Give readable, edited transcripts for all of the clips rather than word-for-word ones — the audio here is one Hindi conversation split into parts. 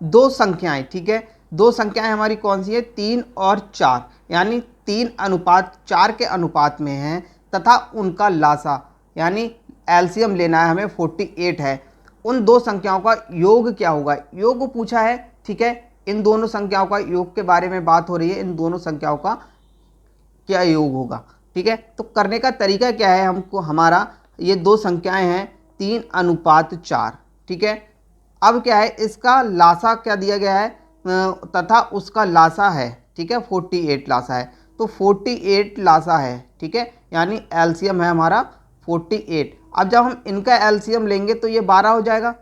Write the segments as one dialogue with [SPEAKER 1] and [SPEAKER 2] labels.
[SPEAKER 1] दो संख्याएं, ठीक है, दो संख्याएं हमारी कौन सी है, 3 और 4, यानी 3:4 के अनुपात में है तथा उनका लासा यानी एलसीएम लेना है हमें 48 है। उन दो संख्याओं का योग क्या होगा, योग पूछा है, ठीक है। इन दोनों संख्याओं का योग के बारे में बात हो रही है, इन दोनों संख्याओं का क्या योग होगा, ठीक है। तो करने का तरीका क्या है, हमको हमारा ये दो संख्याएं हैं 3:4, ठीक है। अब क्या है, इसका लासा क्या दिया गया है तथा उसका लासा है, ठीक है, 48 लासा है, तो 48 लासा है, ठीक है, यानी एलसीएम है हमारा 48। अब जब हम इनका एलसीएम लेंगे तो ये 12 हो जाएगा,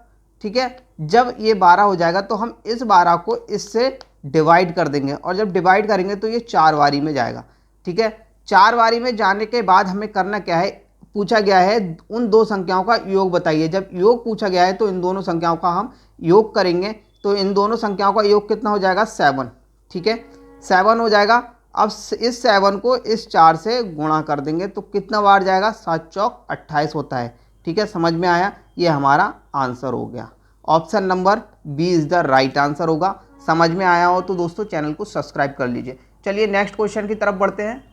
[SPEAKER 1] ठीक है। जब ये 12 हो जाएगा तो हम इस 12 को इससे डिवाइड कर देंगे, और जब डिवाइड करेंगे तो ये 4 बारी में जाएगा, ठीक है। 4 बारी में जाने के बाद हमें करना क्या है, पूछा गया है उन दो संख्याओं का योग बताइए। जब योग पूछा गया है तो इन दोनों संख्याओं का हम योग करेंगे, तो इन दोनों संख्याओं का योग कितना हो जाएगा, 7, ठीक है, 7 हो जाएगा। अब इस 7 को इस 4 से गुणा कर देंगे तो कितना बार जाएगा, 7 चौक 28 होता है, ठीक है। समझ में आया, ये हमारा आंसर हो गया। Option number B is the right answer होगा। समझ में आया हो तो दोस्तों चैनल को सब्सक्राइब कर लीजिए। चलिए नेक्स्ट क्वेश्चन की तरफ बढ़ते हैं।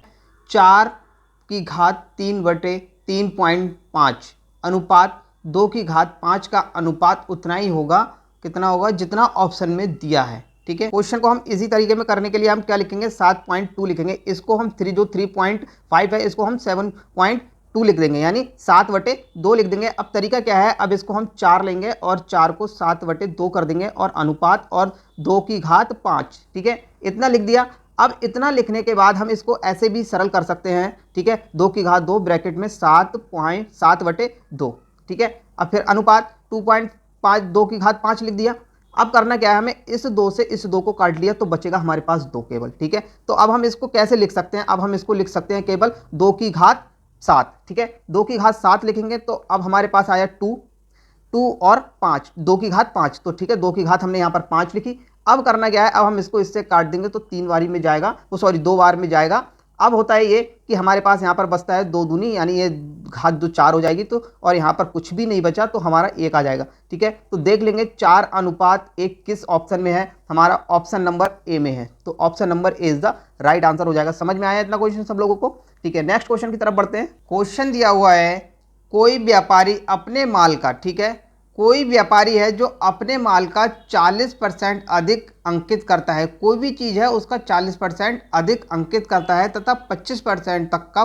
[SPEAKER 1] 4/3/3.5 अनुपात 2/5 का अनुपात उतना ही होगा, कितना होगा, जितना ऑप्शन में दिया है, ठीक है। क्वेश्चन को हम इसी तरीके में करने के लिए हम क्या लिखेंगे, 7.2 लिखेंगे। इसको हम 3.5 है, इसको हम 7.2 लिख देंगे, यानी 7/2 लिख देंगे। अब तरीका क्या है, अब इसको हम 4 लेंगे और 4 को 7/2 कर देंगे और अनुपात और 2/5, ठीक है, इतना लिख दिया। अब इतना लिखने के बाद हम इसको ऐसे भी सरल कर सकते हैं, ठीक है, 2/2 ब्रैकेट में 7/2, ठीक है। अब फिर अनुपात 2.5 2/5 लिख दिया। अब करना क्या है, हमें इस 2 से इस 2 को काट लिया तो बचेगा हमारे पास 2 केवल, ठीक है। तो अब हम इसको कैसे लिख सकते हैं, अब हम इसको लिख सकते हैं केवल 2/7, ठीक है, 2/7 लिखेंगे तो अब हमारे पास आया 2 और 5, 2/5, तो ठीक है, 2 हमने यहाँ पर 5 लिखी। अब करना क्या है, अब हम इसको इससे काट देंगे तो 3 बारी में जाएगा, वो सॉरी 2 बार में जाएगा। अब होता है ये कि हमारे पास यहाँ पर बचता है 2 दूनी, यानी ये घात 2 4 हो जाएगी, तो और यहाँ पर कुछ भी नहीं बचा तो हमारा 1 आ जाएगा, ठीक है। तो देख लेंगे 4:1 किस ऑप्शन में है, हमारा ऑप्शन नंबर ए में है, तो option number A is the right answer हो जाएगा। समझ में आया इतना क्वेश्चन सब लोगों को, ठीक है। नेक्स्ट क्वेश्चन की तरफ बढ़ते हैं। क्वेश्चन दिया हुआ है, कोई व्यापारी अपने माल का, ठीक है, कोई व्यापारी है जो अपने माल का 40% अधिक अंकित करता है, कोई भी चीज़ है उसका 40% अधिक अंकित करता है तथा 25% तक का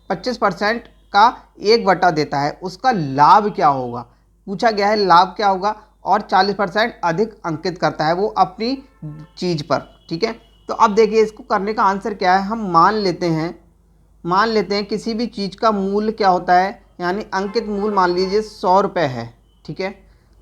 [SPEAKER 1] 25% का 1/बटा देता है, उसका लाभ क्या होगा, पूछा गया है लाभ क्या होगा, और 40% अधिक अंकित करता है वो अपनी चीज़ पर, ठीक है। तो अब देखिए इसको करने का आंसर क्या है, हम मान लेते हैं किसी भी चीज़ का मूल्य क्या होता है, यानी अंकित मूल्य मान लीजिए 100 रुपये है, ठीक है,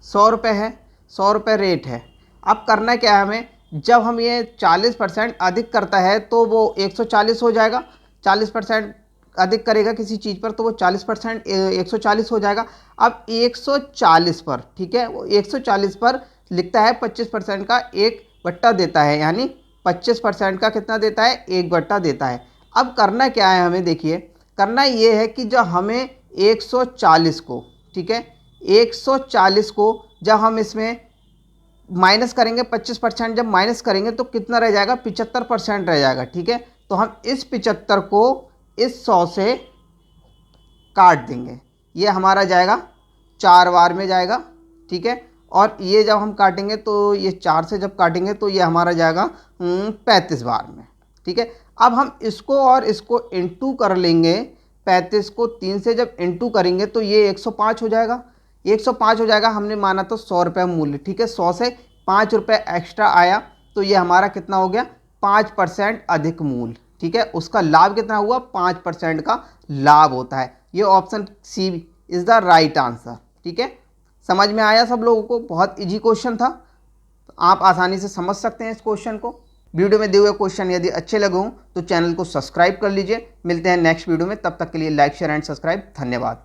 [SPEAKER 1] 100 रुपये है, 100 रुपये रेट है। अब करना क्या है हमें, जब हम ये 40% अधिक करता है तो वो 140 हो जाएगा, 40% अधिक करेगा किसी चीज़ पर तो वो 40% 140 हो जाएगा। अब 140 पर, ठीक है, वो 140 पर लिखता है 25% का 1/बटा देता है, यानी 25% का कितना देता है, 1/बटा देता है। अब करना क्या है हमें, देखिए करना ये है कि जब हमें 140 को, ठीक है, 140 को जब हम इसमें माइनस करेंगे, 25% जब माइनस करेंगे तो कितना रह जाएगा, 75% रह जाएगा, ठीक है। तो हम इस 75 को इस 100 से काट देंगे, ये हमारा जाएगा 4 बार में जाएगा, ठीक है। और ये जब हम काटेंगे तो ये 4 से जब काटेंगे तो ये हमारा जाएगा 35 बार में, ठीक है। अब हम इसको और इसको इंटू कर लेंगे, 35 को 3 से जब इंटू करेंगे तो ये 105 हो जाएगा, 105 हो जाएगा। हमने माना तो 100 रुपये मूल्य, ठीक है, 100 से 5 रुपये एक्स्ट्रा आया तो ये हमारा कितना हो गया, 5% अधिक मूल्य, ठीक है। उसका लाभ कितना हुआ, 5% का लाभ होता है। ये option C is the right answer, ठीक है। समझ में आया सब लोगों को, बहुत इजी क्वेश्चन था, तो आप आसानी से समझ सकते हैं इस क्वेश्चन को। वीडियो में दिए हुए क्वेश्चन यदि अच्छे लगे हों तो चैनल को सब्सक्राइब कर लीजिए। मिलते हैं नेक्स्ट वीडियो में, तब तक के लिए लाइक शेयर एंड सब्सक्राइब। धन्यवाद।